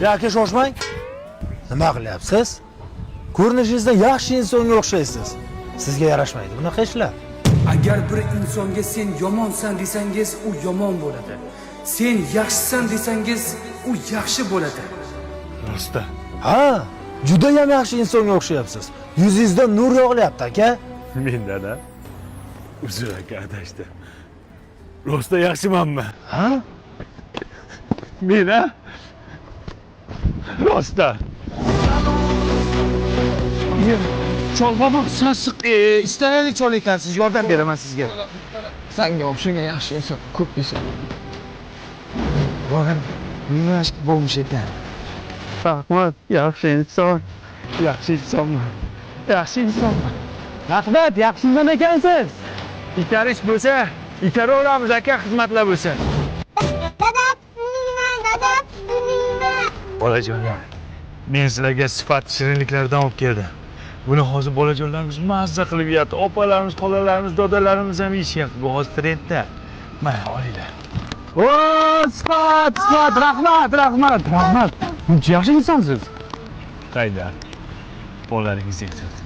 Yoki shoshmang. Nima qilyapsiz? Ko'rinishingizda yaxshi insonga o'xshaysiz. Sizga yarashmaydi bunaqa ishlar. Agar bir insonga sen yomonsan desangiz, u yomon bo'ladi. Sen yaxshisan desangiz, u yaxshi bo'ladi. Rosta. Ha, juda ham yaxshi insonga o'xshayapsiz. Yuzingizda nur yog'ilyapti, aka. Mendan-a? Uzr aka, adashdi. Rosta yaxshimanmi? Ha? Men-a? Rosta. Cholg'amoq sassiq, istaylik chol ekansiz, yordam beraman sizga. Senga o'xshagan yaxshi inson ko'p inson. Vogan, nima bo'lmuş ekan? Rahmat, yaxshi inson. Yaxshi insonman. Yaxshi insonman. Rahmat, yaxshi inson ekansiz. Itarish bo'lsa, itaraveramiz aka, xizmatlar bo'lsa. Bolajonlar, men sizlarga sifat shirinliklardan olib keldim. Buni hozir bolajonlarimiz mazza qilib yeyapti. Opalarimiz, xolalarimiz, dodalarimiz ham yeyishyapti. Bu hozir trendda. Mana olinglar. O, sifat, rahmat. Buncha yaxshi insonsiz. Haydar. Bolalaringizni yetadi.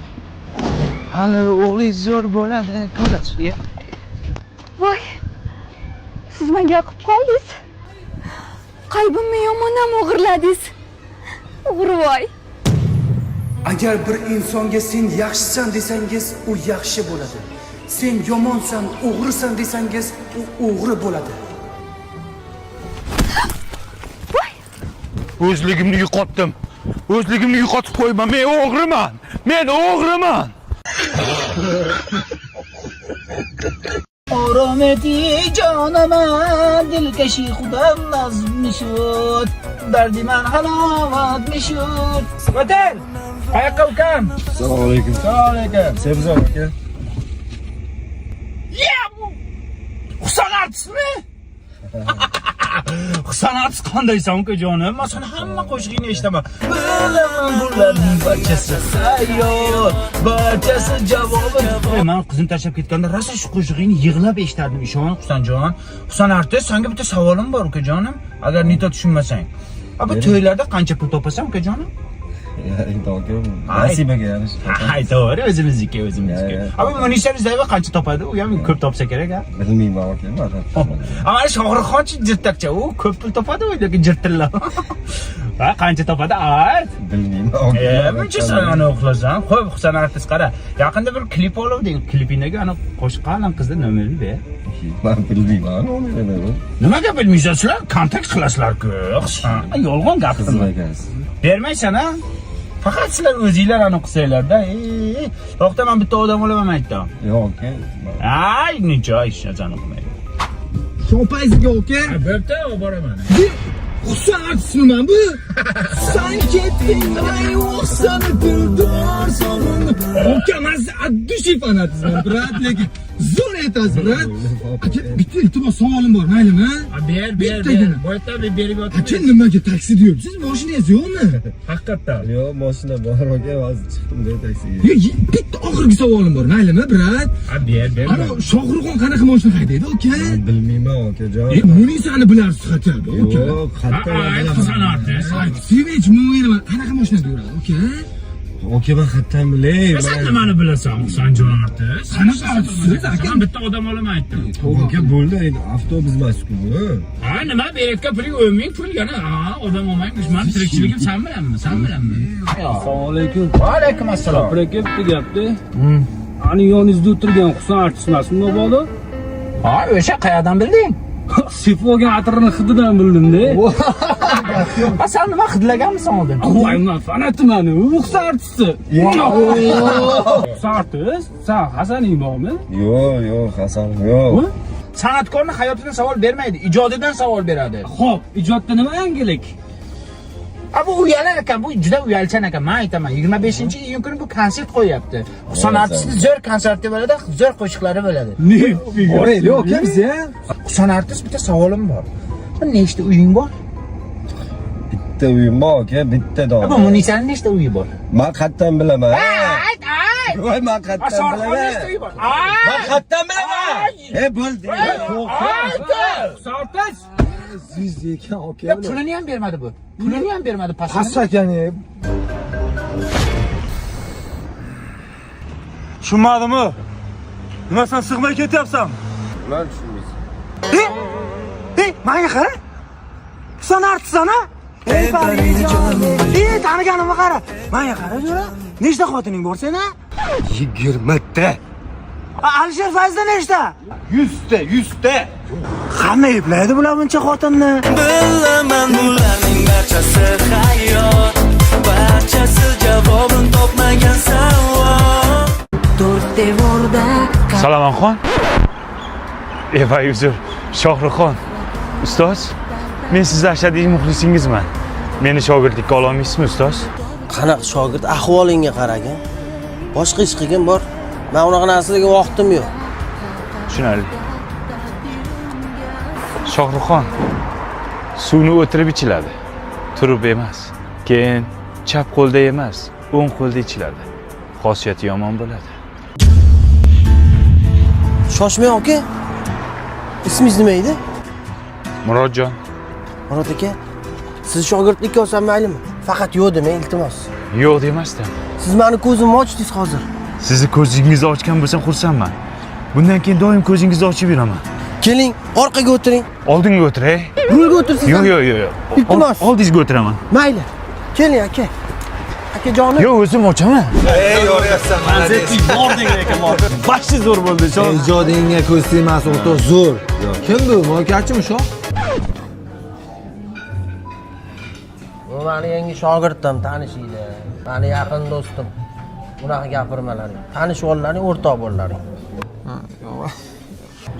Hali o'g'lingiz zo'r bo'ladi, ko'rasiz. Voy, siz menga yoqib qoldingiz. Qalbimni yomonam o'g'irladingiz. O'g'rivoy. Agar bir insonga sen yaxshisan desangiz, u yaxshi bo'ladi. Sen yomonsan, o'g'risan desangiz, u o'g'ri bo'ladi. O'zligimni yo'qotdim. O'zligimni yo'qotib qo'yma. Men o'g'riman. آرام تی جانم دلکشی خودم نظم میشد دردی من حلاوت میشد وطن ayaqqabı ukam. Assalomu alaykum. Assalomu alaykum. Sebzor aka. Husan artistmi? Husan artist qandaysan ukajonim? Men seni hamma qo'shig'ingni eshitaman. Bilaman bularning barchasi hayot, barchasi javobi. Men qizim tashlab ketganda rosa shu qo'shig'ingni yig'lab eshitardim, ishon Husanjon. Husan artist, senga bitta savolim bor ukajonim. Agar nito tushunmasang. Bu to'ylarda qancha pul topasan ukajonim? Nasibaga yarish. Hay, to'g'ri, o'zimizniki. Abi Munisa Rizayeva qancha topadi? U ham ko'p topsa kerak, ha? Bilmayman aka. Ama Shohruxxonchi jirtakcha, u ko'p pul topadi, u lekin jirtilla. Ha, qancha topadi? Ayt. Bilmayman. Buncha sanani o'xlasan. Qo'y, Husan artist qara. Yaqinda bir klip oluvding. Klipingdagi ana qo'shiq qalan qizni nomeri ber. Men bilmayman. Nimaga bilmaysizlar? Kontakt qilasizlar-ku. Yolg'on gapirma. Bermaysan, ha? Faqat sizlar o'zingizlar ana qilsanglar-da. To'xta, men bitta odam olaman aytdim. Yo'q aka. Ay, necha ish ajani qilmaydi. Cho'payizga aka. Bo'pti, boraman. Husan artistmi men bu? Sen ketding, ay o'xsani dildor sog'inib. Aka, men addushi fanatizman, brat, lekin zo'r aytasiz, brat. Aka, bitta iltimos savolim bor, maylimi? Ber. Boyta berib yo'q. Aka, nimaga taksi deyapsiz? Mashinangiz yo'qmi? Haqiqatdan. Yo'q, mashina bor aka, hozir chiqdim da taksiga. Bitta oxirgi savolim bor, maylimi, brat? Ber. Ana Shohruxxon qanaqa mashina haydaydi, aka? Bilmayman akajon. Munisani bilarsiz, aka. Yo'q, Husan artist. Sevinch Mo'minova qanaqa mashinada yuradi, aka? Aka, men xatdan bilay. Sen nimani bilasan, Husanjon artist? Qanaqa artistsiz, aka? Sen bitta odam olaman aytdim. Aka, bo'ldi, endi avtobus emas-ku bu. Ha, nima berayotgan puling 10 ming pul yana. Ha, odam olmaymiz. Men tirikchiligim sen bilanmi? Assalomu alaykum. Va alaykum assalom. Bir aka bitta gapda. Ani yoningizda o'tirgan Husan artist emasmi mabodo? Ha, o'sha qayerdan bilding? Sepib olgan atirini hididan bildim-da. Ha, sen nima hidlaganmisan oldin? Voy, men fanatiman, u Husan artisti. Husan artist? Sen Hasaning bormi? Yo'q, Hasan yo'q. San'atkorning hayotidan savol bermaydi, ijodidan savol beradi. Xo'p, ijodda nima yangilik? Bu uyalar ekan, bu juda uyalchan ekan. Men aytaman, 25-iyun kuni bu konsert qo'yapti. Husan artistning zo'r konserti bo'ladi, zo'r qo'shiqlari bo'ladi. Orayli aka bizga. Husan artist, bitta savolim bor. Nechta uying bor? Bitta uyim bor aka, bitta dona. Bu Munisaning nechta uyi bor? Men qayerdan bilaman? Ayt. Voy, men qayerdan bilaman? Ayt. Men qayerdan bilaman? Bo'ldi. Ayt. Husan artist? Siz ekan aka. Ya pulini ham bermadi bu. Pulini ham bermadi pastdan. Past akani. Tushunmadimi? Nima sen sig'may ketyapsan? Ular tushunmaysiz. Menga qara. Sen artsan ha? Taniganimga qara. Menga qara jo'ra. Nechta xotining bor sen ha? 20 ta. Alisher Fayzda nechta? 100 ta, 100 ta. Qanday eplaydi bular buncha xotinni? Bilaman bularning barchasi hayot, barchasi javobin topmagan savol. To'rt devorda Salomxon. Eva Yusuf, Shohruxxon. Ustoz, men siz ashaddiy muxlisingizman. Meni shogirdlikka ola olmaysizmi, ustoz? Qanaqa shogird ahvolingga qaragan. Boshqa ish qilgin bor. Men unaqa narsalarga vaqtim yo'q. Tushunarli. Shohruxxon, suvni o'tirib ichiladi. Turib emas. Keyin chap qo'lda emas, o'ng qo'lda ichiladi. Xosiyati yomon bo'ladi. Shoshmang aka. Ismingiz nima edi? Murodjon, Murod aka. Siz shogirdlikka olsam maylimi? Faqat yo'q demang, iltimos. yo'q demasdan. Siz meni ko'zimni ochdingiz hozir. Sizni ko'zingizni ochgan bo'lsam xursandman. Bundan keyin doim ko'zingizni ochib yuraman. Keling, orqaga o'tiring. Oldinga o'tiray. Rulga o'tirsiz. Yo'q. Iltimos. Oldingizga o'tiraman. Mayli. Keling aka. Akajonim. Yo'q, o'zim ochaman. Yo'ryapsan. Baxshi zo'r bo'ldi, shoh. Ijodingga ko'z tegmas o'rtoq zo'r. Kim bu? Mo'kachimi shoh? Bu meni yangi shogirdim, tanishinglar. Meni yaqin do'stim. Bunaqa gapirmalaring. Tanishib ollaring, o'rtoq bo'llaring.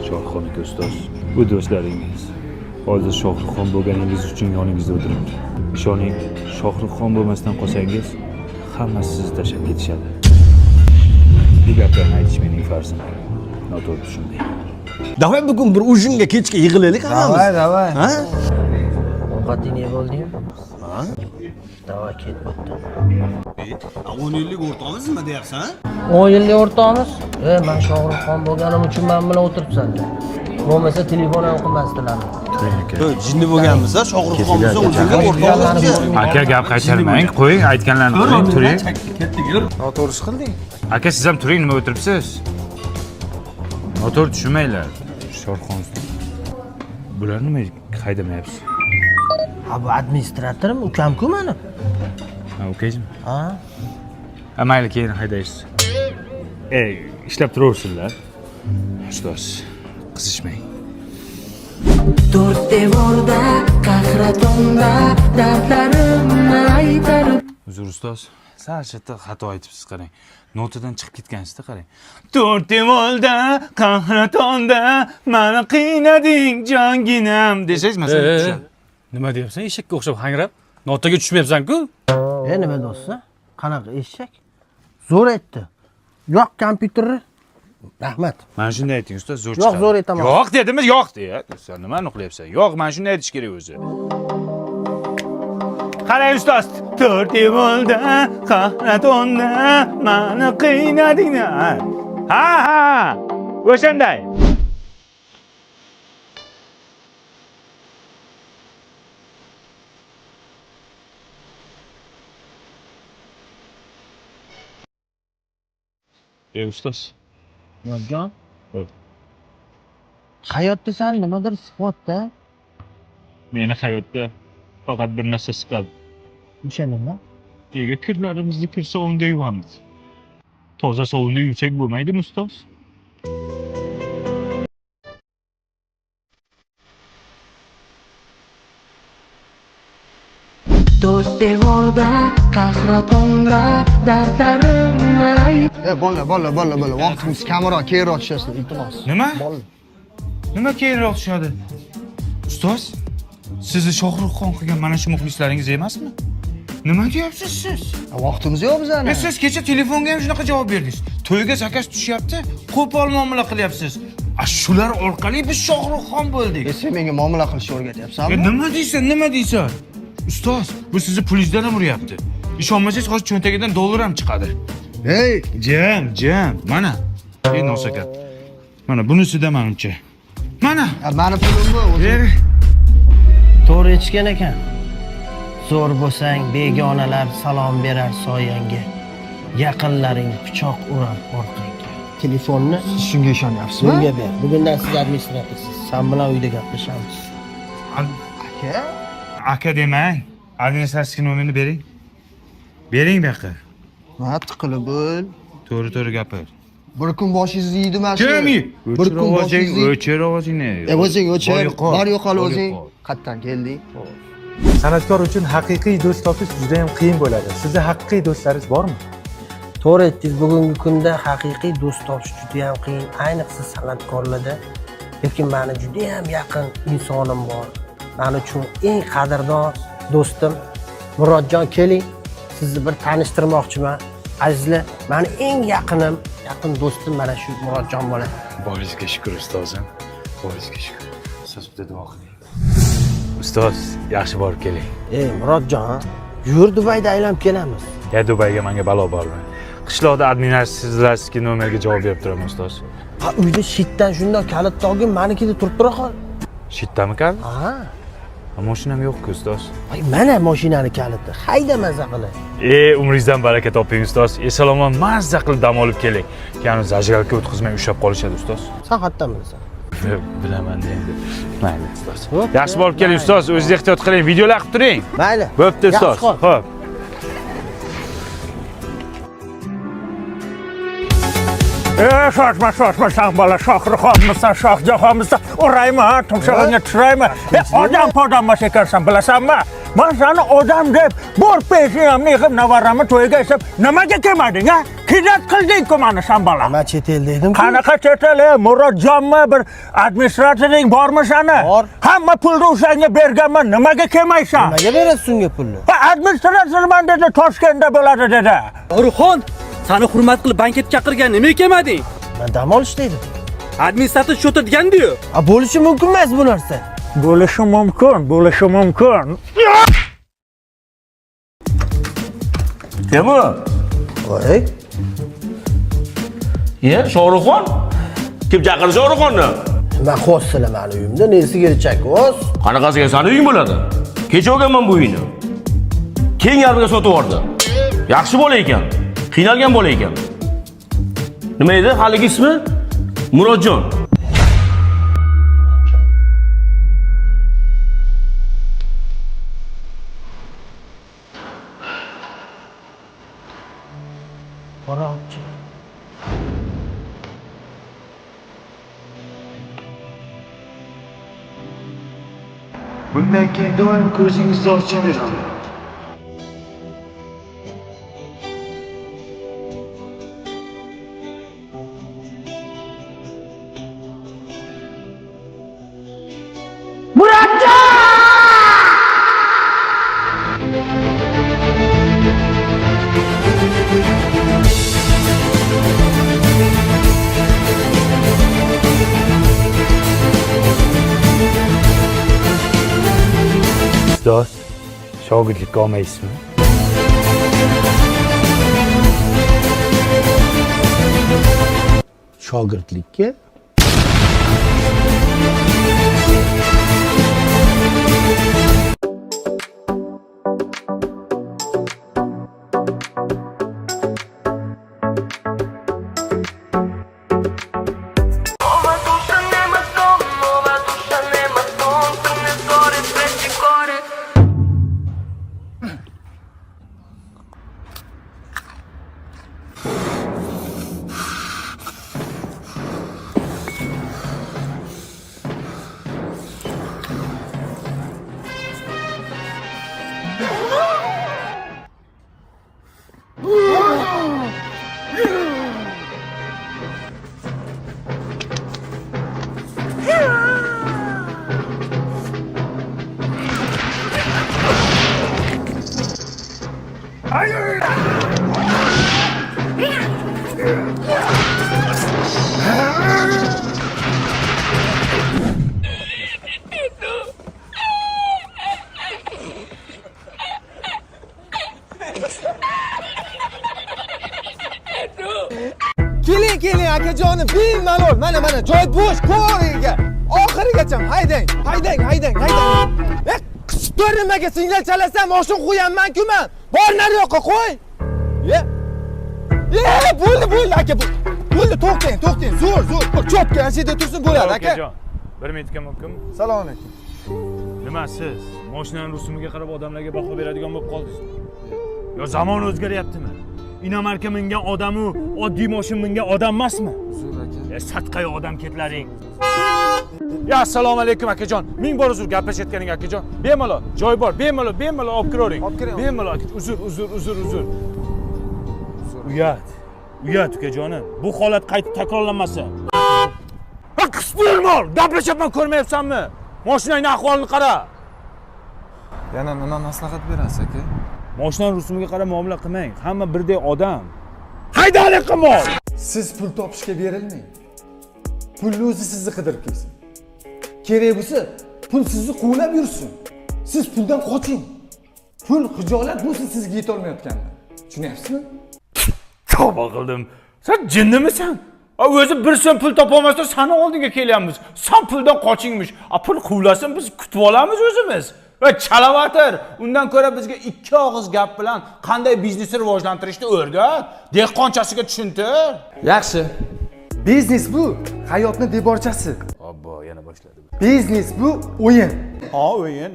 Shohruxxon aka ustoz, bu do'stlaringiz. Hozir Shohruxxon bo'lganingiz uchun yoningizda o'tiribdi. Ishoning, Shohruxxon bo'lmasdan qolsangiz, hammasi sizni tashlab ketishadi. Bu gaplarni aytish mening farzim. Noto'g'ri tushunmang. Davay bugun bir ujinga kechga yig'ilaylik hammamiz. Davay. Ha? Ovqating ne bo'lding? Ha? Davay ketibdi. 10 yillik o'rtog'ingizmi deyapsan? 10 yillik o'rtoqmiz. Men Shohruxxon bo'lganim uchun men bilan o'tiribsan. Bo'lmasa telefon ham qilmasdilar. Jinni bo'lganmiz-a, Shohruxxon bo'lsa ujinga o'rtog'imiz. Aka gap qaytarmang, qo'ying, aytganlarni qiling, turing. Noto'g'ri ish qilding. Aka siz ham turing, nima o'tiribsiz? Noto'g'ri tushunmanglar. Shohruxxon bular nima haydamayapsiz? Ha bu administratormi? Ukam-ku meni. Ha, ukangizmi? Ha? Ha, mayli, keyin haydaysiz. Ishlab turaversinlar. Ustoz, qizishmang. to'rt devorda qahratonda dardlarimni aytarib. Uzr ustoz, sal shetda xato aytibsiz, qarang. Notadan chiqib ketgansizda, qarang. To'rt devorda qahratonda meni qiynading jonginam desangiz masalan tushadi. Nima deyapsan? Eshakka o'xshab hangrab, notaga tushmayapsan-ku? Nima do'stlar? Qanaqa eshak? Zo'r aytdi. Yo'q kompyuterni. Rahmat. Mana shunday ayting ustoz, zo'r Yo'q, zo'r aytaman. Yo'q dedimi? Yo'q deya. Sen nimani qilyapsan? Yo'q, mana shunday aytish kerak o'zi. Qarang ustoz, to'rt devorda qahratonda meni qiynading. Ha. O'shanday. Ustoz. Murodjon. Hayotda san nimadir sifatda? Meni hayotda faqat bir narsa siqadi. O'sha nima? Nega kirlarimizni kir sovunda yuvamiz? Toza sovunda yuvsak bo'lmaydimi ustoz? to'rt devorda qahratonda dardlarimni aytarib. Bola. Vaqtimiz kamroq, keyinroq tushasizlar, iltimos. Nima? Nima keyinroq tushadi? Ustoz, sizni Shohruxxon qilgan mana shu muxlislaringiz emasmi? Nima deyapsiz siz? Vaqtimiz yo'q bizani. Siz kecha telefonga ham shunaqa javob berdingiz. To'yga zakas tushyapti, qo'pol muomala qilyapsiz. Shular orqali biz Shohruxxon bo'ldik. Sen menga muomala qilishni o'rgatyapsanmi? Nima deysan? Ustoz, bu sizni pulingizdan ham uryapti. Ishonmasangiz hozir cho'ntagidan dollar ham chiqadi. Hey, Jam, mana. Nosakat. Mana bunisida manimcha. Mana. mani pulim bu. aytishgan ekan. Zo'r bo'lsang begonalar salom berar soyangga. Yaqinlaring pichoq urar orqangga. Telefonni Shunga ishonyapsizmi? menga ber. Bugundan siz administratorsiz. Sen bilan uyda gaplashamiz. Aka? Aka demang. Administratsiya nomerini bering. Bering bu yoqqa. Ha, tiqilib bo'l. To'g'ri gapir. Bir kun boshingizni yeydi mana shu. Kim? Bir kun boshingizni. O'chir ovozingni. O'zing o'chir. Bor yo'qol o'zing. Qayerdan kelding? San'atkor uchun haqiqiy do'st topish juda ham qiyin bo'ladi. Sizda haqiqiy do'stlaringiz bormi? To'g'ri aytdingiz, bugungi kunda haqiqiy do'st topish juda ham qiyin, ayniqsa san'atkorlarda. Lekin meni juda ham yaqin insonim bor. Men uchun eng qadrdon do'stim Murodjon, keling. Sizni bir tanishtirmoqchiman. Azizlar, meni eng yaqin do'stim mana shu Murodjon bo'ladi. Boringizga shukr ustozim. Boringizga shukr. Ustoz bitta duo qiling. Ustoz, yaxshi borib keling. Murodjon, yur Dubayda aylanib kelamiz. Ya Dubayga menga balo bormi? Qishloqda administratsiya nomerga javob berib turaman ustoz. Ha, uyda shitdan shundoq kalit tog'im, menikida turib tura qol. Shitdami kal? Ha. Mashinam yo'q-ku ustoz. Ay, mana mashinani kaliti. Hayda maza qilib. Umringizdan baraka toping ustoz. Esalomon mazza qilib dam olib keling. Keyin zajigalka o'tkazmay ushlab qolishadi ustoz. Sen qayerdan bilasan? Bilaman endi. Mayli ustoz. Yaxshi borib keling ustoz, o'zingiz ehtiyot qiling, videolar qilib turing. Mayli. Bo'pti ustoz. Xo'p. Shoshma, sen bola Shohruxxonmisan, Shohjahonmisan, uraymi, tumshug'ingga tushiraymi? Odam ekansan, bilasanmi? Men seni odam deb, bor peshiyamni yig'ib, navaramni to'yiga isib, nimaga kelmading, ha? Kiyat qilding-ku meni sen bola. Men chet el dedim-ku. Qanaqa chet el? Murodjonmi, bir administratoring bormi seni? Bor. Hamma pulni o'shanga berganman, nimaga kelmaysan? Nimaga berasiz unga pulni? Administratorman dedi, Toshkentda bo'ladi dedi. Shohruxxon, seni hurmat qilib banketga chaqirgan, nimaga kelmading? Men dam olish dedim. Administrator shu o'tirgan-ku. Bo'lishi mumkin emas bu narsa. Bo'lishi mumkin. Kim bu? Voy. Shohruxxon? Kim chaqirdi Shohruxxonni? Men xo'sizlar meni uyimda, nesi kelchak, o'z. Qanaqasiga seni uying bo'ladi? Kecha olganman bu uyni. Keng yarmiga sotib yubordi. Yaxshi bola ekan. Qiynalgan bola ekan. Nima edi haligi ismi? Murodjon. Murodjon. Bundan keyin doim ko'zingizni ochaverasiz. Ustoz, shogirdlikka olmaysizmi? Shogirdlikka? Keling akajonim, bemalol. Mana joy bo'sh, ko'riga. Oxirigacha haydang. to'rt nimaga signal chalasam mashina qo'yaman-ku men. Bor nariyoqqa qo'y. Bo'ldi aka bu. Bo'ldi, to'xtang. Zo'r. Bir cho'pga anchada tursin bo'ladi aka. Okajon, bir minutga mumkinmi? Salom alaykum. Nima siz mashinaning rusumiga qarab odamlarga baho beradigan bo'lib qoldingizmi? Yo zamon o'zgaryaptimi? Inomarka mingan odamu oddiy mashina mingan odam emasmi? Uzr aka. Satqay odam ketlaring. Ya assalomu alaykum akajon. Ming bor uzr gaplashayotganing akajon. Bemalol, joy bor. Bemalol olib kiravering. Bemalol. Uzr. Uyat ukajonim. Bu holat qaytib takrorlanmasa. Ha, qismol, gaplashyapman ko'rmayapsanmi? Mashinaning ahvolini qara. Yana nima maslahat berasiz aka? Mashinaning rusumiga qarab muomala qilmang. Hamma birdek odam. Haydalik qilmoq. Siz pul topishga berilmang. Pulni o'zi sizni qidirib kelsin. Kerak bo'lsa, pul sizni quvlab yursin. Siz puldan qoching. Pul xijolat bo'lsa sizga yeta olmayotganda. Tushunyapsizmi? Tavba qildim. Sen jinnimisan? O'zi bir so'm pul topa olmasdan seni oldinga kelyapmiz. Sen puldan qochingmish. Pul quvlasin biz kutib olamiz o'zimiz. Va chalavatr. Undan ko'ra bizga ikki og'iz gap bilan qanday biznesni rivojlantirishni o'rgat. Dehqonchasiga tushuntir. Yaxshi. Biznes bu hayotning devorchasi. Obbo, yana boshladi. Biznes bu o'yin. Ha, o'yin.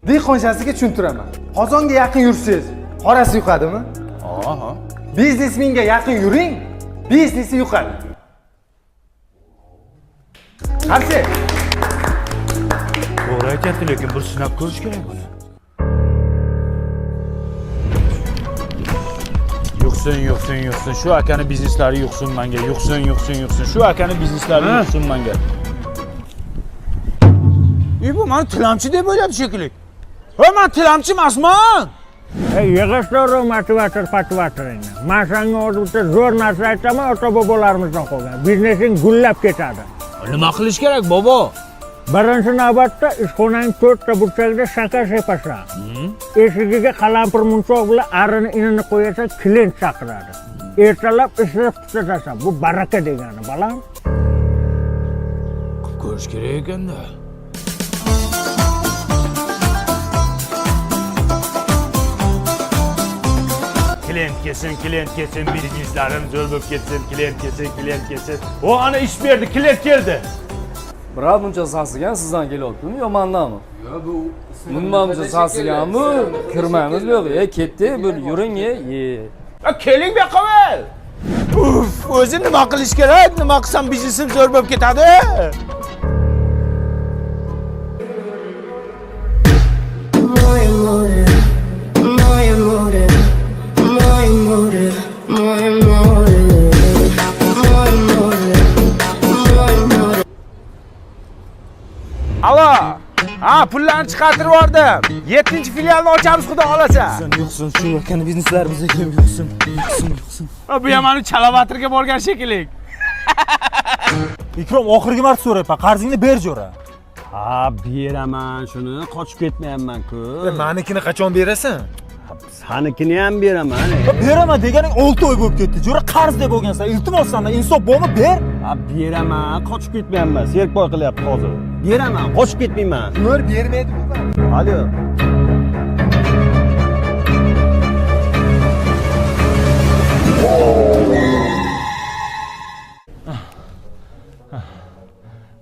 Dehqonchasiga tushuntiraman. Qozonga yaqin yursangiz, qorasi yuqadimi? Aha. Biznesmenga yaqin yuring, biznesi yuqadi. Qarshi. To'g'ri aytyapti, lekin bir sinab ko'rish kerak buni. Yuqsin. Shu akani bizneslari yuqsin menga. Yuqsin. Shu akani bizneslari yuqsin menga. Bu meni tilamchi deb o'yladi shekilli. Men tilamchi emasman. Yig'ishtirib motivatorni. Men senga o'zimcha zo'r narsa aytaman, ota-bobolarimizdan qolgan. Biznesing gullab ketadi. Nima qilish kerak, bobo? Birinchi navbatda ishxonaning 4 ta burchagida shakar sepasan. Eshigiga qalampir munchoq bilan arini inini qo'yasan, klient chaqiradi. Ertalab ishlab tutasan. Bu baraka degani, balam. Ko'rish kerak ekanda. Klient kelsin, bizneslarim zo'r bo'lib ketsin, klient kelsin. O ana ish berdi, klient keldi. Biroq buncha sasigan sizdan kelyaptimi yo mendanmi? Yo bu buncha sasiganmi? Kirmaymiz yo'q. Ketdi, bir yuring ye. Keling bu yoqqa. O'zi nima qilish kerak? Nima qilsam biznesim zo'r bo'lib ketadi? Alo. Pullarni chiqartirib yubordim. 7-filialni ochamiz, xudo xolasa. Yo'qsin, shu akani bizneslarimizga kelib yo'qsin. Bu yamani chalabatirga borgan shekilli. Ikrom, oxirgi marta so'rayapman, qarzingni ber jo'ra. Ha, beraman shuni, qochib ketmayapman-ku. Menikini qachon berasan? Sanikini ham beraman. Beraman deganing 6 oy bo'lib ketdi. Jo'ra qarz deb olgansan. Iltimos sendan insof bormi? Ber. Ha, beraman, qochib ketmayapman. Serpoy qilyapti hozir. Beraman, qochib ketmayman. Ko'r bermaydi bu. Alo.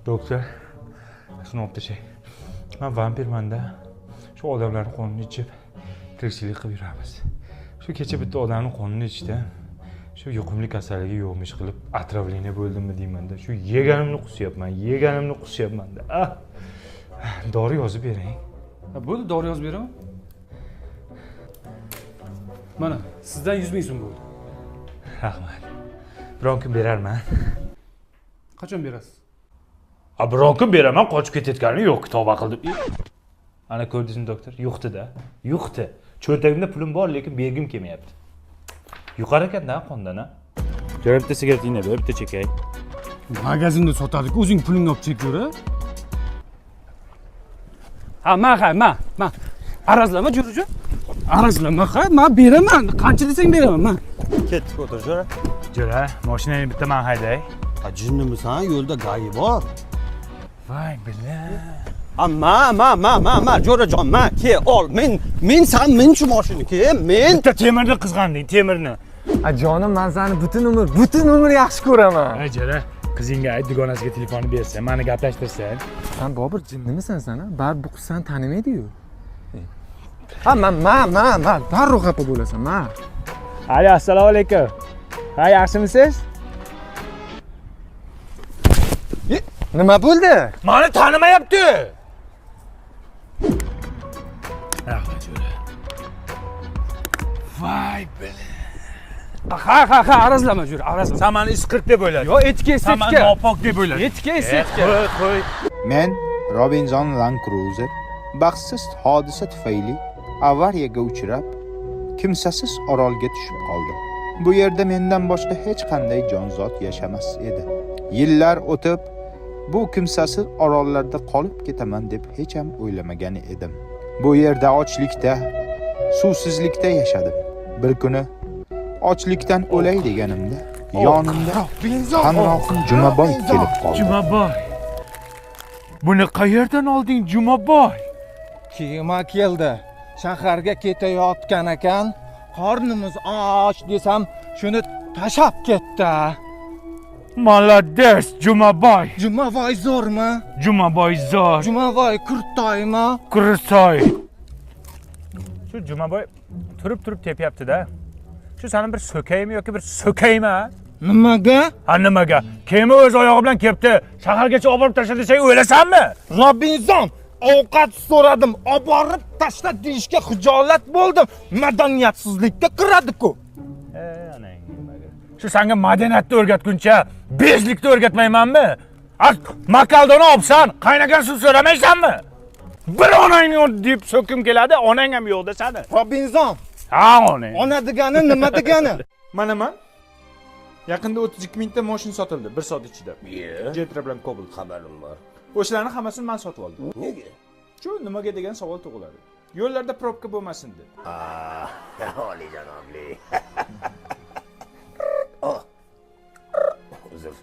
Doktor, shuni olib tashay. Men vampirman-da. Shu odamlarning qonini ichib tirikchilik qilib yuramiz. Shu kecha bitta odamning qonini ichdim. Shu yuqumli kasalligi yo'qmish qilib atravleniya bo'ldimmi deyman-da. Shu yeganimni qusyapman-da. Dori yozib bering. Bo'ldi, dori yozib beraman. Mana, sizdan 100 ming so'm bo'ldi. Rahmat. Biron kun berarman. Qachon berasiz? Biron kun beraman, qochib ketayotganim yo'q, tavba qildim. Ana ko'rdingizmi doktor? Yo'qdi-da. Yo'qdi. Cho'ntagimda pulim bor, lekin bergim kelmayapti. Yuqar ekan-da qondan, ha? Jo'ra bitta sigaretingni ber, bitta chekay. Magazinda sotadi-ku, o'zing pulingni olib chek-ko'ra. Ha, ma. Arazlama jo'rajon. Arazlama, men beraman. Qancha desang beraman, men. Ketdik o'tir jo'ra. Jo'ra, mashinani bitta men hayday. Jinnimisan, yo'lda gayi bor. Voy, Ma, jo'rajon, ma, ke ol. Men san min shu mashina ke, men. Bitta temirni qizg'anding, temirni. Jonim, men seni butun umr yaxshi ko'raman. Ay jara, qizingga ayt, dugonasiga telefonni bersa, meni gaplashtirsan. Sen Bobur jinnimisan sen, ha? Bar bu qiz seni tanimaydi-yu. Darrov xafa bo'lasan, ma. Alo, assalomu alaykum. Ha, yaxshimisiz? Nima bo'ldi? Meni tanimayapti. Voy bilan. Ha, arazlama jur, arazlama. Sen meni isqirq deb o'ylading. Yo, etika, Sen meni nopok deb o'ylading. Etika. Qo'y. Men Robinson Land Cruiser baxtsiz hodisa tufayli avariyaga uchrab, kimsasiz orolga tushib qoldim. Bu yerda mendan boshqa hech qanday jonzot yashamas edi. Yillar o'tib, bu kimsasiz orollarda qolib ketaman deb hech ham o'ylamagan edim. Bu yerda ochlikda, suvsizlikda yashadim. Bir kuni ochlikdan o'lay deganimda, yonimda hamrohim Jumaboy kelib qoldi. Jumaboy. Buni qayerdan olding, Jumaboy? Kema keldi. Shaharga ketayotgan ekan, qornimiz och desam, shuni tashab ketdi. Молодец, Jumaboy. Jumaboy zo'rmi? Jumaboy zo'r. Jumaboy kurtoymi? Kursoy. Shu Jumaboy turib tepyapti-da. Shu seni bir so'kaymi yoki bir so'kaymi? Nimaga? Ha, nimaga? Kema o'z oyog'i bilan kelibdi. Shahargacha olib borib tashla desang o'lasanmi? Robinson, ovqat so'radim, olib borib tashla deyishga xijolat bo'ldim. Madaniyatsizlikka kiradi-ku. Anang nimaga? Shu senga madaniyatni o'rgatguncha bezlikni o'rgatmaymanmi? Makaldoni olibsan, qaynagan suv so'ramaysanmi? Bir onang yo'q deb so'kim keladi, onang ham yo'q desadi. Robinson, ha, onang. ona degani nima degani? Mana yaqinda 32 mingta mashina sotildi 1 soat ichida. Jetra bilan Cobalt xabarim bor. O'shalarning hammasini men sotib oldim. Nega? Shu nimaga degan savol tug'iladi. Yo'llarda probka bo'lmasin deb. Olijanobli. Uzr.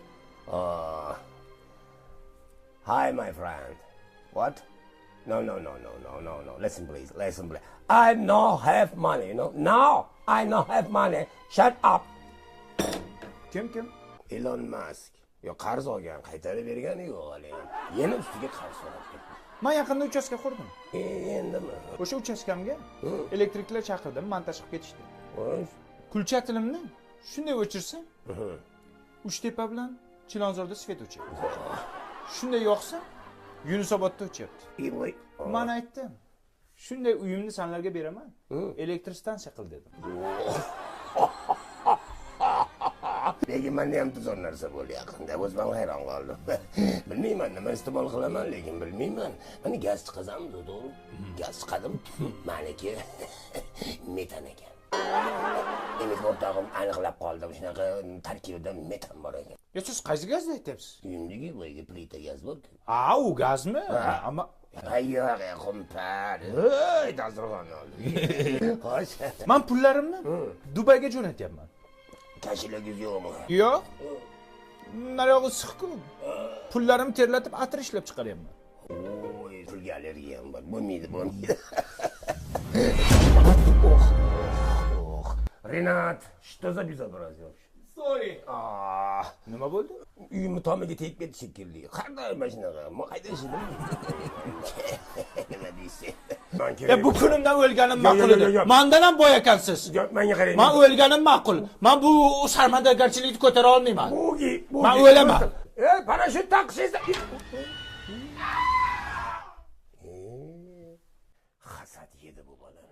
Hi, my friend. What? No. Listen, please. I no have money, you know. Now I no have money. Shut up. Kim? Elon Musk. Yo, qarz olgan, qaytarib bergani yo'q hali. Yana ustiga qarz so'rabdi. Men yaqinda uchastka qurdim. Endimi? O'sha uchastkamga elektriklar chaqirdim, montaj qilib ketishdi. Kulcha tilimni shunday o'chirsam, Uchtepa bilan Chilonzorda svet o'chyapti. Shunday yoqsa, Yunusobodda o'chyapti. Men aytdim, shunday uyimni senlarga beraman. Elektr stansiya qil dedim. Lekin menda ham tuzor narsa bo'ldi yaqinda. O'zim hayron qoldim. Bilmayman nima iste'mol qilaman, lekin bilmayman. Mana gaz chiqazam, to'g'ri? Gaz chiqadim. Meniki metan ekan. Endi o'rtog'im aniqlab qoldi. Shunaqa tarkibida metan bor ekan. Yo, siz qaysi gazni aytyapsiz? Uyimdagi bo'yiga plita gaz bor-ku. U gazmi? Ammo yo'q, qo'mpar. Ey, dasturxon oldi. Xo'sh. Men pullarimni Dubayga jo'natyapman. Kashilagingiz yo'qmi? Yo'q. Naryoq issiq-ku. Pullarimni terlatib atir ishlab chiqaryapman. Oy, pulga allergiyam bor. Bo'lmaydi. Renat, что за безобразие вообще? Sorry. Nima bo'ldi? Uyimni tomiga tegib ketdi shekilli. Qanday mashinaga? Men qayda ishladim? Nima deysiz? Bu kunimdan o'lganim ma'qul edi. Mendan ham boy ekansiz. Menga qarang. Men o'lganim ma'qul. Men bu sarmodagarchilikni ko'tara olmayman. Men o'laman. Parashyut taqishingizda. Hasad yedi bu bolani.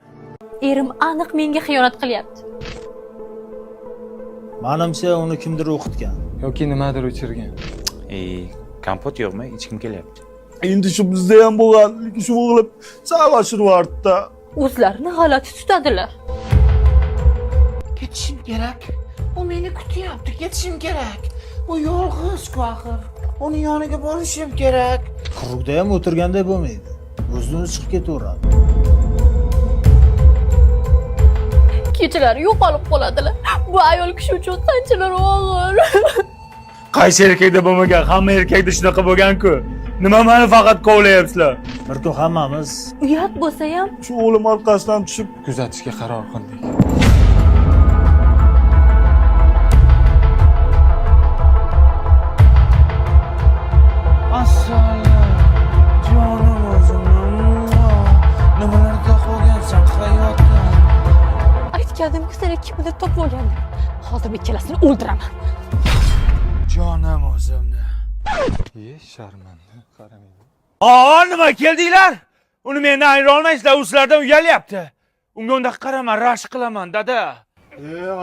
Erim aniq menga xiyonat qilyapti. Menimcha uni kimdir o'qitgan yoki nimadir o'chirgan. Kompot yo'qmi? Ichkim kelyapti. Endi shu bizda ham bo'lgan, lekin shu o'g'lim savashiryapti. O'zlarini g'alati tutadilar. Ketishim kerak. U meni kutyapti. Ketishim kerak. U yolg'iz-ku axir. Uni yoniga borishim kerak. Quruqda ham o'tirganda bo'lmaydi. O'zidan chiqib ketaveradi. Kechalari yo'qolib qoladilar. Bu ayol kishi uchun qanchalar og'ir. Qaysi erkakda bo'lmagan, hamma erkakda shunaqa bo'lgan-ku. Nima meni faqat kovlayapsizlar? Bir tu hammamiz Uyat bo'lsa ham shu o'lim orqasidan tushib Kuzatishga qaror qildik. Assalom, jonim o'zim. Nimalarga qolgansan hayotda? aytgandim-ku sen kimnidir topib olgandim. Hozir bu ikkalasini o'ldiraman. Jonim o'zimni. Sharmanda, qaramaydi. Nima keldinglar? Uni mendan ayira olmaysizlar, u sizlardan uyalyapti. Unga unda qarama, rashk qilaman, dada.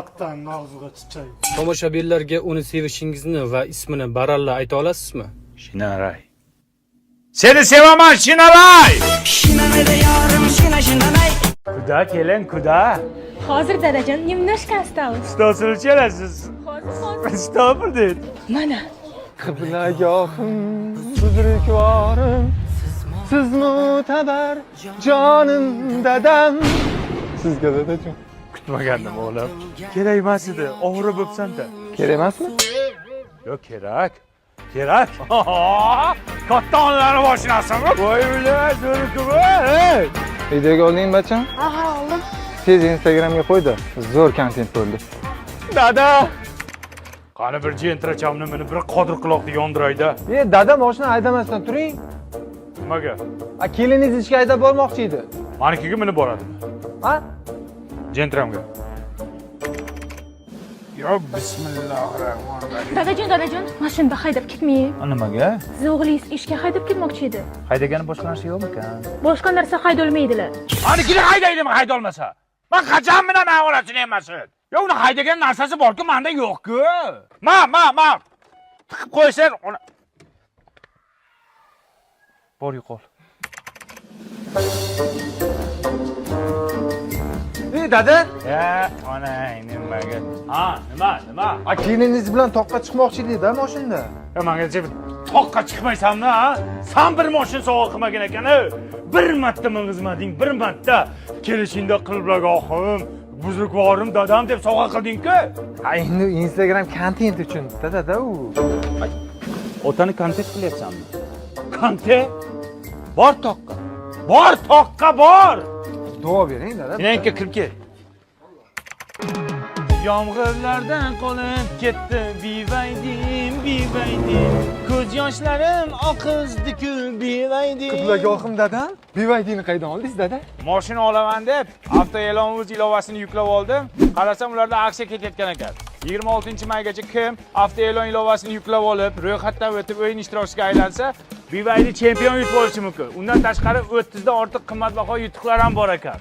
Otdan og'ziga chiqay. Tomoshabinlarga uni sevishingizni va ismini baralla ayta olasizmi? Shinaray. Seni sevaman, Shinaray! Kuda keling, kuda. Hozir dadajon nimnashkastamiz. Stosini chelasiz. Stopir dedi. Mana. Qiblagohim, buzrukvorim, siz mo'tabar jonim dadam. Sizga dadajon. Kutmagandim o'g'lim. Kerak emas edi, og'rib bo'psan-da. Kerak emasmi? Yo'q, kerak. Kerak. Katta onlarni boshlasami? Voy bilan, zo'rku. Hey! Videoga olding bacham? Ha, oldim. Tez Instagramga qo'ydi. Zo'r kontent bo'ldi. Dada! Qani bir jentrachamni meni bir qodir quloqni yondirayda. Dada mashina haydamasdan turing. Nimaga? Keliningiz ishga haydab bormoqchi edi. Manikiga minib boradi. Ha? Jentramga. Yo, bismillahirrohmanirrohim. Dadajon, mashinada haydab ketmaying. Nimaga? Siz o'g'lingiz ishga haydab ketmoqchi edi. Haydagani boshqa narsa yo'qmikan? Boshqa narsa haydolmaydilar. Anikini haydaydimi haydolmasa? Men qachon bilan avolasin emasin? Yo, uni haydagan narsasi bor-ku, menda yo'q-ku. Ma. Tiqib qo'ysan, uni bor yo'qol. Dada? Onang nimaga? Nima? Keliningiz bilan toqqa chiqmoqchi edi-da mashinada. Menga deb toqqa chiqmaysanmi, ha? Sen bir mashin sovg'a qilmagan ekan-a. Bir marta ming'izmading, bir marta kelishingda qiliblagohim, buzrukvorim dadam deb sovg'a qilding-ku. Endi Instagram kontent uchun dada u. Otani kontent qilyapsanmi? Kontent? Bor toqqa, bor! Duo bering dada. Menga kirib kel. Yomg'irlardan qolib ketdi bivaydim. Ko'z yoshlarim oqizdi-ku bivaydim. Qiblagohim dadam. Bivaydini qaydan oldingiz dada? Mashina olaman deb avto e'lon ilovasini yuklab oldim. Qarasam ularda aksiya ketayotgan ekan. 26-maygacha kim avto e'lon ilovasini yuklab olib, ro'yxatdan o'tib o'yin ishtirokchisiga aylansa, Bivaydi chempion yutib olishi mumkin. Undan tashqari 30 dan ortiq qimmatbaho yutuqlar ham bor ekan.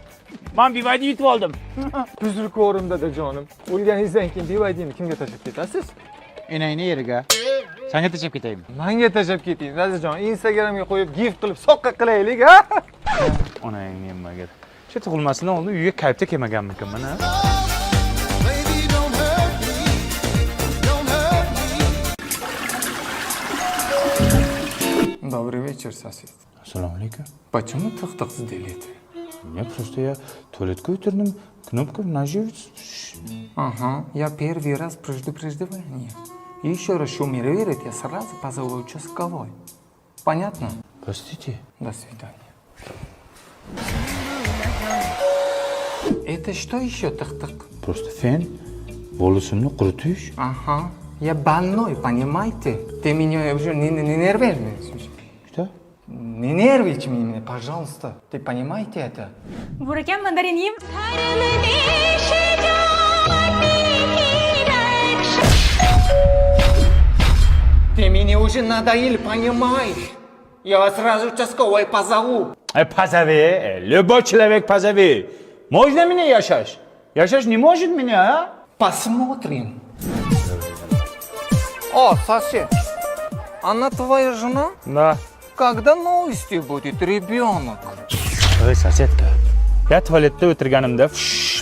Men Bivaydi yutib oldim. Buzrukvorim dadajonim. O'lganingizdan keyin Bivaydini kimga tashlab ketasiz? Enangni yeriga. Senga tashlab ketaymi? Menga tashlab keting dadajon. Instagramga qo'yib gift qilib soqqa qilaylik, ha? Onang nimaga? Shu tug'ilmasidan oldin uyga kayfda kelmaganmikan mana? Добрый вечер, сосед. Assalomu alaykum. Почему так сделаете? Я просто туалетку утернем, кнопку нажать. Ага, я первый раз предупреждение. И еще раз шумирует, я сразу позову участковой. Понятно? Простите. До свидания. Это что еще так-так? Просто фен. Волосымni quritish. Ага. Я больной, понимаете? Ты меня уже не нервируешь. Что? Не нервничай меня, пожалуйста. Ты понимаете это? Burakam mandarin yeyim. Ты меня уже надоел, понимаешь? Я сразу участковой позову. Позови. Любой человек позови. Можно меня яшать? Яшать не может меня, а? Посмотрим. О, сосед, она твоя жена? Да. Когда новости будет ребенок? Ой, соседка. Я туалетda o'tirganimda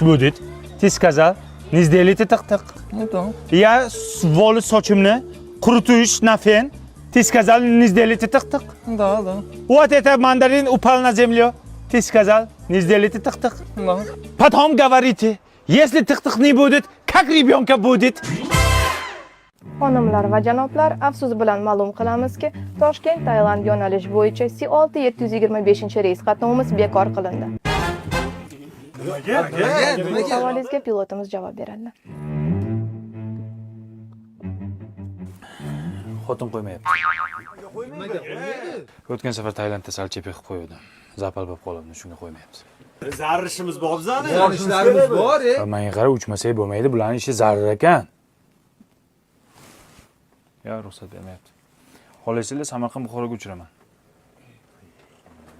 будет. Ты сказал, не сделайте так-так. Ну да. Я волос sochimni quritish на фен. Ты сказал, не сделайте так-так. Да, да. Вот это мандарин упал на землю. Ты сказал, не сделайте так-так. Да. Потом говорите, если так-так не будет, как ребенка будет? Xonimlar va janoblar, afsus bilan ma'lum qilamizki, Toshkent Tailand yo'nalish bo'yicha C6-725 reys qatnovimiz bekor qilindi. Savolingizga pilotimiz javob beradi. Xotin qo'ymayapti. O'tgan safar Tailandda sal chepik qilib qo'ydim. Zapal bo'lib qoldi, shunga qo'ymayapti. Zarur ishimiz bor bizani. ishlarimiz bor. Menga qara uchmasak bo'lmaydi, bularning ishi zarur ekan. Ya ruxsat bermayapti. Xohlaysizlar Samarqand Buxoroga uchiraman.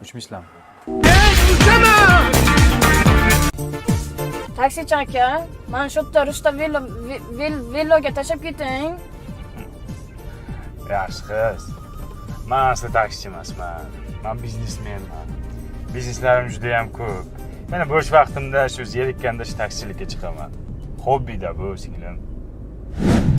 Uchmaysizlarmi? Taksichi aka, mana shu yerda Rustam villoga tashab keting. Yaxshi qiz. Men asli taksichi emasman. Men biznesmenman. Bizneslarim juda ham ko'p. Mana bo'sh vaqtimda shu zerikkanda shu taksichilikka chiqaman. Hobbida bu singlim.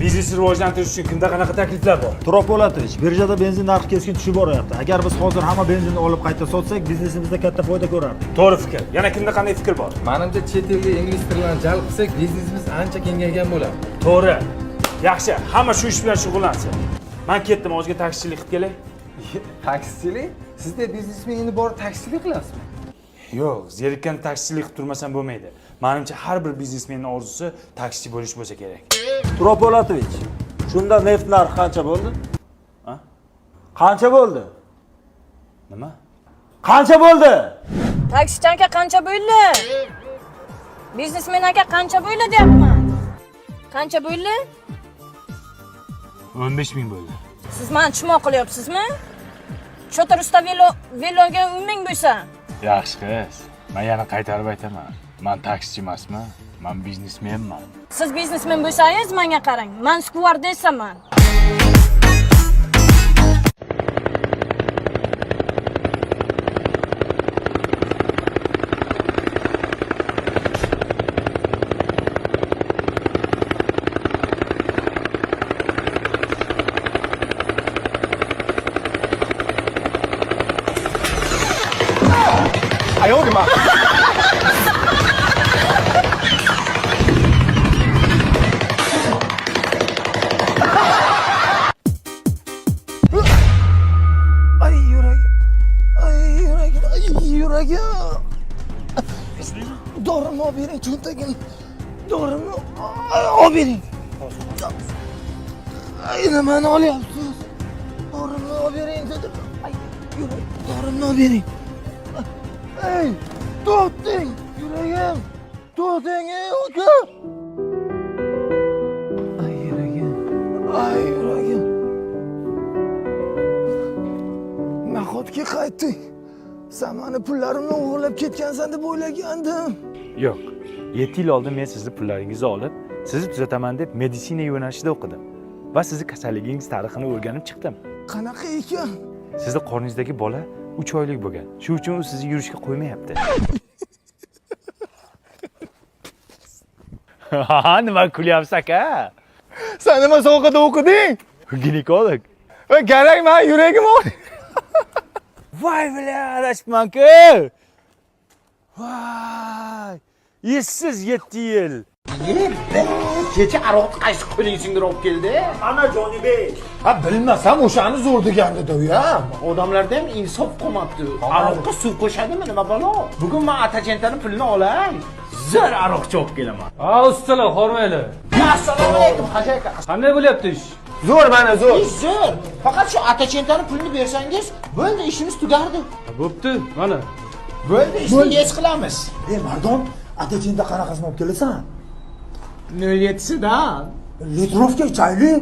Biznesni rivojlantirish uchun kimda qanaqa takliflar bor? Turop Po'latovich, birjada benzin narxi keskin tushib boryapti. Agar biz hozir hamma benzinni olib qayta sotsak, biznesimizda katta foyda ko'rardik. To'g'ri fikr. Yana kimda qanday fikr bor? Menimcha chet elga investorlarni jalb qilsak, biznesimiz ancha kengaygan bo'ladi. To'g'ri. Yaxshi, hamma shu ish bilan shug'ullansin. Men ketdim, o'zga taksichilik qilib kelay. Taksichilik? Sizda biznesmen endi borib taksichilik qilasizmi? Yo'q, zerikkan taksichilik qilib turmasam bo'lmaydi. Menimcha har bir biznesmenning orzusi taksichi bo'lish bo'lsa kerak. Turop Po'latovich, shunda neft narxi qancha bo'ldi? Ha? Qancha bo'ldi? Nima? Qancha bo'ldi? Taksichi aka qancha bo'ldi? Biznesmen aka qancha bo'ldi deyapman. Qancha bo'ldi? 15 ming bo'ldi. Siz meni tushmoq qilyapsizmi? Shota Rustam villoga 10 ming bo'lsa. Yaxshi qiz. Men yana qaytarib aytaman. Men taksichi emasman, men biznesmenman. Siz biznesmen bo'lsangiz menga qarang. Men stewardessaman. Dorimni olib bering, cho'ntagim. Dorimni olib bering. Nimani olyapsiz? Dorimni olib bering dedim. Dorimni olib bering. Ey, to'xting, yuragim. To'xting, aka. Ay, yuragim. Ay, yuragim. Nahotki qaytding? Sen meni pullarimni o'g'irlab ketgansan deb o'ylagandim. Yo'q. 7 yil oldin men sizni pullaringizni olib, sizni tuzataman deb meditsina yo'nalishida o'qidim va sizni kasalligingiz tarixini o'rganib chiqdim. Qanaqa ekan? Sizning qorningizdagi bola 3 oylik bo'lgan. Shu uchun u sizni yurishga qo'ymayapti. Ha, nima kulyapsiz aka? Sen nima sohada o'qiding? Ginekolog. Va kerak, men yuragim og'riydi. Voy bilan adashibman-ku. Voy! Essiz 7 yil. Kecha aroqni qaysi qo'ling singdirib olib keldi? Ana Jonibey. Ha, bilmasam o'shani zo'r degandi-da, odamlarda ham insof qolmabdi. Aroqqa suv qo'shadimi, nima balo? Bugun men atachentani pulini olay. Zir aroqchi olib kelaman. Ha, ustalar, hormaylar. Assalomu alaykum, Hoji aka. Qanday bo'lyapti ish? Zo'r, mana zo'r. Ish zo'r. Faqat shu atachentani pulini bersangiz, bo'ldi, ishimiz tugardi. Bo'pti, mana. Bo'ldi, ishni hech qilamiz. Ey, mardon, atachenta qanaqasini olib kelasan? 07sidan. Litrovka chayli.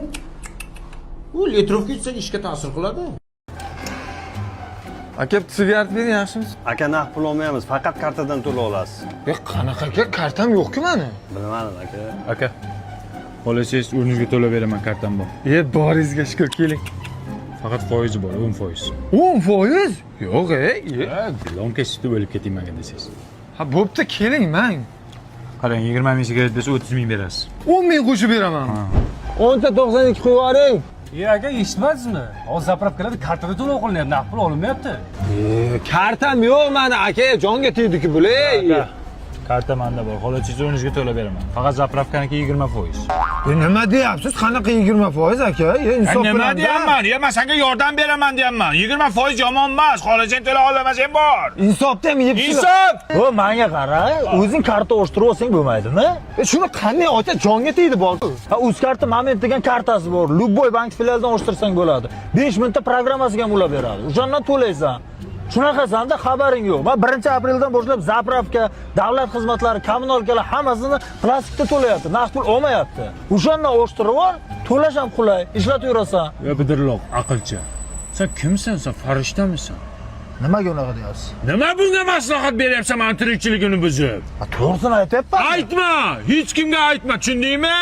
U litrovka ichsang ishga ta'sir qiladi. Aka, sigaret bering, yaxshimisiz? Aka, naqd pul olmaymiz, faqat kartadan to'lab olasiz. Qanaqa aka, kartam yo'q-ku meni. Bilmadim aka. Aka, xohlasangiz o'rningizga to'lab beraman, kartam bor. Boringizga shukr, keling. Faqat foizi bor, 10%. 10%? Yo'q, Lomka sutib o'lib ketmayman desangiz. Ha, bo'pti, keling, men. Qarang, 20 ming sigaret desa 30 ming berasiz. 10 ming qo'shib beraman. 10.92 qo'yib yuboring. Aka, eshitmadingizmi? Hozir zapravkalarda kartada to'lov qilinyapti, naqd pul olinmayapti. Kartam yo'q meni, aka, jonga tegdi-ku, bo'lay. Karta manda bor. Xolos 13 ga to'lab beraman. Faqat zapravkaniki 20%. Nima deyapsiz? Qanaqa 20% aka? Insof Nima deyapman? Men senga yordam beraman deyapman. 20% yomon emas. Xohlasan to'la olamasang bor. Insofda ham yeb Insof! O, menga qara, o'zing karta ochtirib olsang bo'lmaydimi? Shuni qanday ocha jonga tegdi bor. Ha, UzCarta Moment degan kartasi bor. Любой bank filialidan ochtirsang bo'ladi. 5 minutda programmasiga ham ulab beradi. O'shandan to'laysan. Shunaqasanda xabaring yo'q. Men 1-apreldan boshlab zapravka, davlat xizmatlari, kommunalkalar hammasini plastikda to'layapti. Naqd pul olmayapti. O'shandan ochtirib ol, to'lash ham qulay. Ishlatib yurasan. Yo bidirloq, aqlchi. Sen kimsan? Sen farishtamisan? Nimaga unaqa deyapsiz? Nima bunga maslahat beryapsan men tirikchiligini buzib? To'g'risini aytyapman. Aytma, hech kimga aytma, tushundingmi?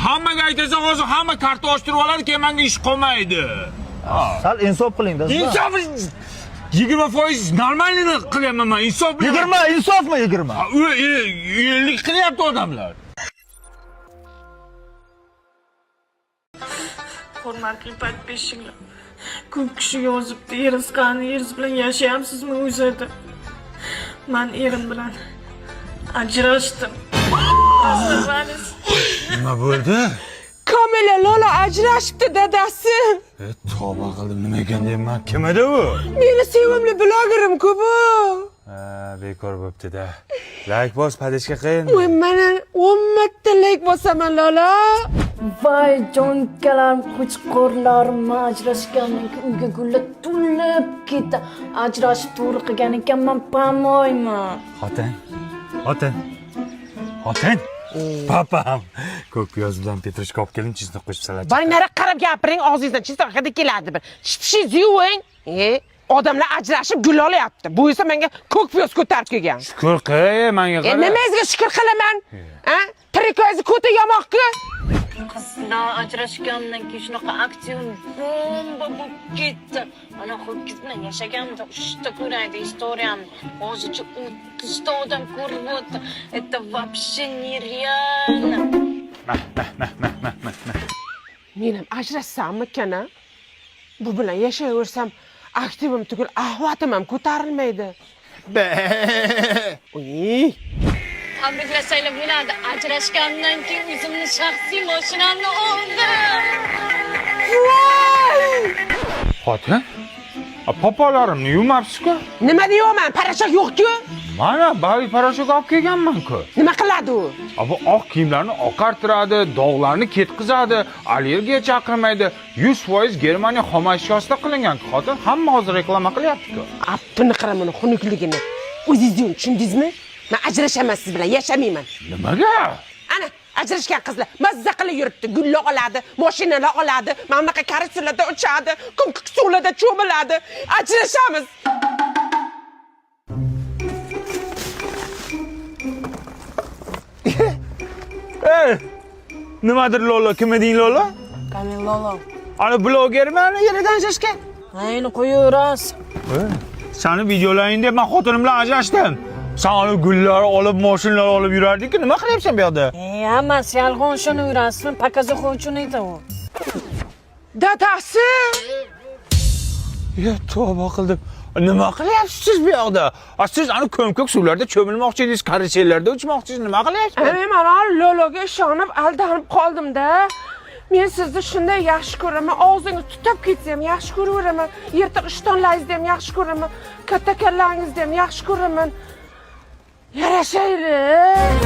Hammaga aytasan, hozir hamma karta ochtirib oladi, keyin menga ish qolmaydi. Sal insof qiling-da. Insof 20% normalni qilyapman men, insof bilan. 20, insofmi 20? Uylik qilyapti odamlar. Hurmatli podpishchilar. Ko'p kishi yozibdi, eringiz bilan yashayapsizmi o'zida? Men erim bilan ajrashdim. Nima bo'ldi? Kamila Lola ajrashibdi dadasi. Tavba qildim, nima ekan deyman. Kim edi u? Meni sevimli blogerim-ku bu. Bekor bo'pti-da. Like bos, padishka qilin. Voy, mana 10 marta like bosaman Lola. Voy jonkalarim, qo'chqorlarim, ajrashgandan keyin uyga gullar to'lib ketdi. Ajrashib to'g'ri qilgan ekanman, pamoyman. Xotin. Papam. Ko'k piyoz bilan petrushka olib kelin, chizni qo'shib salat. Boring, nari qarab gapiring, og'zingizdan chizni hidi keladi bir. Shipshingizni yuving. Odamlar ajrashib gul olyapti. Bu esa menga ko'k piyoz ko'tarib kelgan. Shukr qil, menga qara. Nimangizga shukr qilaman? Tirikoyingiz ko'ta yamoqku. Qizlar ajrashgandan keyin shunaqa aktsion bomba bo'lib ketdi. Ana ho'kiz bilan yashaganimda 3 ta ko'raydi istoriyamni. Hozircha 30 ta odam ko'rib o'tdi. Это вообще нереально. Men ham ajrashsammi kana? Bu bilan yashayversam aktivim tugul, ahvatim ham ko'tarilmaydi. Tabriklasanglar bo'ladi. Ajrashgandan keyin o'zimni shaxsiy mashinamni oldim. Xotin? Popolarimni yuvmabsiz-ku? Nima deyapman? Parashok yo'q-ku? Mana bayi parashok olib kelganman-ku. Nima qiladi u? Bu oq kiyimlarni oqartiradi, dog'larni ketkizadi, allergiya chaqirmaydi. 100% Germaniya xom ashyosida qilingan. Xotin hamma hozir reklama qilyapti-ku. Appini qaraman, xunukligini. O'zingiz tushundingizmi? Men ajrashaman siz bilan, yashamayman. Nimaga? Ana, ajrashgan qizlar mazza qilib yuribdi, gullar oladi, mashinalar oladi, mana bunaqa karusellarda uchadi, kumkuk suvlarda cho'miladi. Ajrashamiz. Nimadir Lola? Kim eding Lola? Kamil Lola. Ana blogerman, Yeridan shashgan. Ayni qo'yaverasiz. Seni videolaring deb men xotinim bilan ajrashdim. Sen olib gullar olib, mashinalar olib yurarding-ku, nima qilyapsan bu yoqda? Hammasi yolg'on shuni yurasizmi? Pokazov uchun edi u. Dadasi! Ya tavba qildim. Nima qilyapsiz bu yoqda? Siz ana ko'mko'k suvlarda cho'milmoqchi edingiz, karusellarda uchmoqchisiz, nima qilyapsiz? Men Lologa ishonib, aldanib qoldim-da. Men sizni shunday yaxshi ko'raman, og'zingiz tutib ketsa ham yaxshi ko'raveraman, yirtiq ishtonlaringizni ham yaxshi ko'raman, katta kallaringizni ham yaxshi ko'raman. Yarashaylik.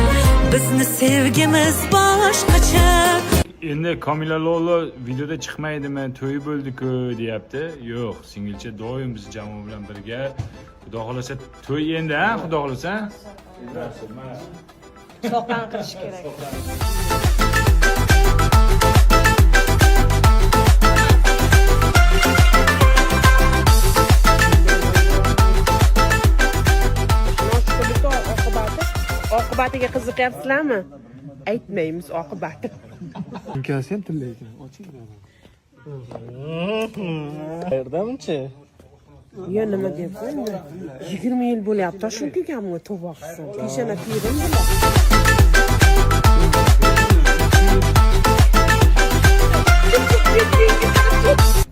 Bizni sevgimiz boshqacha. Endi Kamila Lola videoda chiqmaydimi, to'yi bo'ldi-ku deyapti. Yo'q, singilcha doim biz jamoa bilan birga. Xudo xolasa to'y endi, ha, xudo xolasa. Soqan qilish kerak. Oqibatiga qiziqyapsizlarmi? Aytmaymiz oqibati. Ukasi ham tillaydi. Qayerdaminchi? Ya nima deyapsan? 20 yil bo'lyapti, shu kelganmi tavba qilsin. Peshana terim bilan.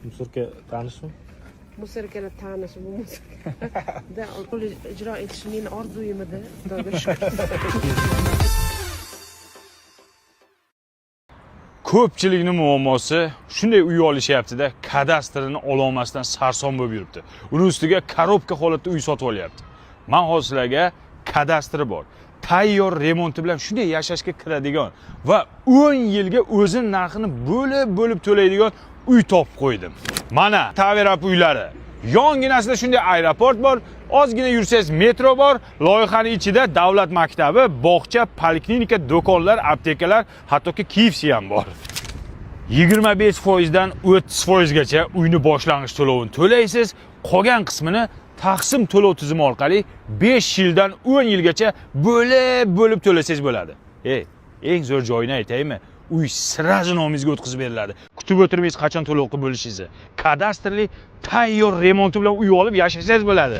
Musurka tanishmi? musiqalar tanishib bu musiqada ijro etish meni orzuyim edi. Xudoga shukr. Ko'pchilikning muammosi shunday uy olishyapti-da, kadastrini ololmasdan sarson bo'lib yuribdi. Uni ustiga korobka holatda uy sotib olyapti. Men hozir sizlarga kadastri bor. Tayyor remonti bilan shunday yashashga kiradigan va 10 yilga o'zini narxini bo'lib to'laydigan uy topib qo'ydim. Mana Taverap uylari. Yonginasida shunday aeroport bor, ozgina yursangiz metro bor, loyihaning ichida davlat maktabi, bog'cha, poliklinika, do'konlar, aptekalar, hattoki KFC ham bor. 25% dan 30% gacha uyni boshlang'ich to'lovini to'laysiz, qolgan qismini taqsim to'lov tizimi orqali 5 yildan 10 yilgacha bo'lib to'lasangiz bo'ladi. Eng zo'r joyini aytaymi? Uy sirazi nomingizga o'tkazib beriladi. Kutib o'tirmaysiz qachon to'lov qilib bo'lishingizni. Kadastrli tayyor remonti bilan uy olib yashasangiz bo'ladi.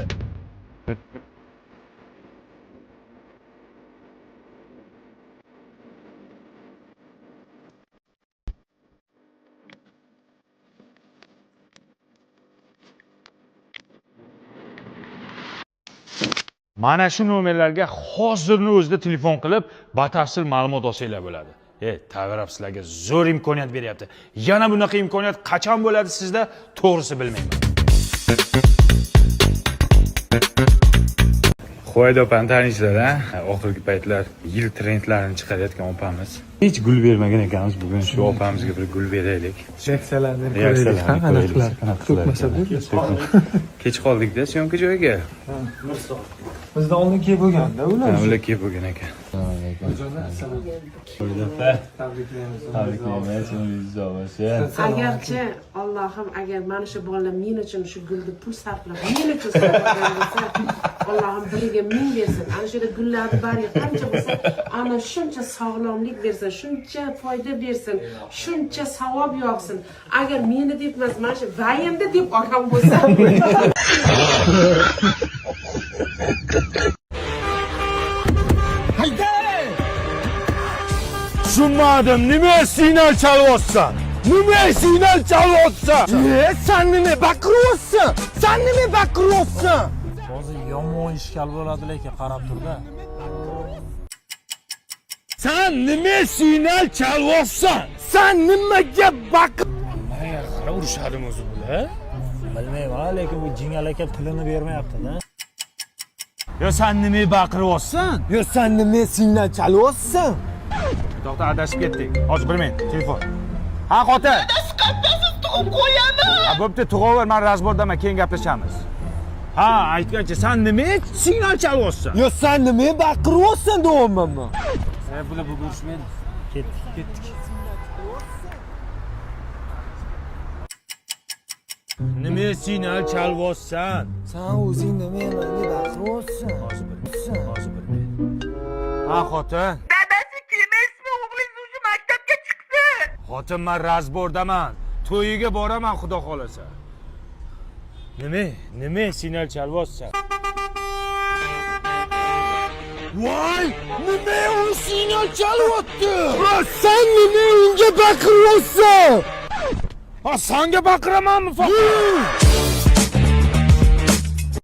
Mana shu nomerlarga hozirning o'zida telefon qilib, batafsil ma'lumot olsanglar bo'ladi. Taverap sizlarga zo'r imkoniyat beryapti. Yana bunaqa imkoniyat qachon bo'ladi sizda, to'g'risi bilmayman. Xo'yd opani tanishlar, oxirgi paytlar yil trendlarini chiqarayotgan opamiz. Hech gul bermagan ekanmiz, bugun shu opamizga bir gul beraylik. Reaksiyalarni ko'raylik. Qanaqa so'kmasa bo'ldi. Kech qoldik-da syomka joyiga. Bizda oldin kelib bo'lganda ular. Ular kelib bo'lgan ekan. Agarchi Allohim agar mana shu bolalar men uchun shu gulni pul sarflab, men uchun sarflagan bo'lsa, Allohim biriga 1000 bersin. Ana shu gullarni bari qancha bo'lsa, ana shuncha sog'lomlik bersin, shuncha foyda bersin, shuncha savob yog'sin. Agar meni deb emas, mana shu vayimda deb olgan bo'lsa, Tushunmadim, nima signal chalyapsan? Nima signal chalyapsan? Sen nima baqiryapsan? Sen nima baqiryapsan? Hozir yomon ishkal bo'ladi lekin qarab tur-da. Sen nima signal chalyapsan? Sen nimaga baqir? Nimaga qara urishadi o'zi bular? Bilmayman, lekin bu jingal aka pulini bermayapti-da. Yo sen nima baqiryapsan? Yo sen nima signal chalyapsan? To'xta, adashib ketdik. Hozir bir minut, telefon. Ha, xotin. Adashib qatnasiz tug'ib qo'yaman. Ha, bo'pti, tug'aver, men razbordaman, keyin gaplashamiz. Ha, aytgancha, sen nima signal chalyapsan? Yo sen nima baqiryapsan deyapman. Bular bu ko'rishmaydi. Ketdik. Nima signal chalyapsan? Sen o'zing nima baqiryapsan? Hozir bir minut. Ha, xotin. Xotin, men razbordaman. To'yiga boraman, xudo xolasa. Nima signal chalyapsan? Voy, nima u signal chalyapti? Sen nima unga baqiryapsan? Ha, senga baqiramanmi faqat?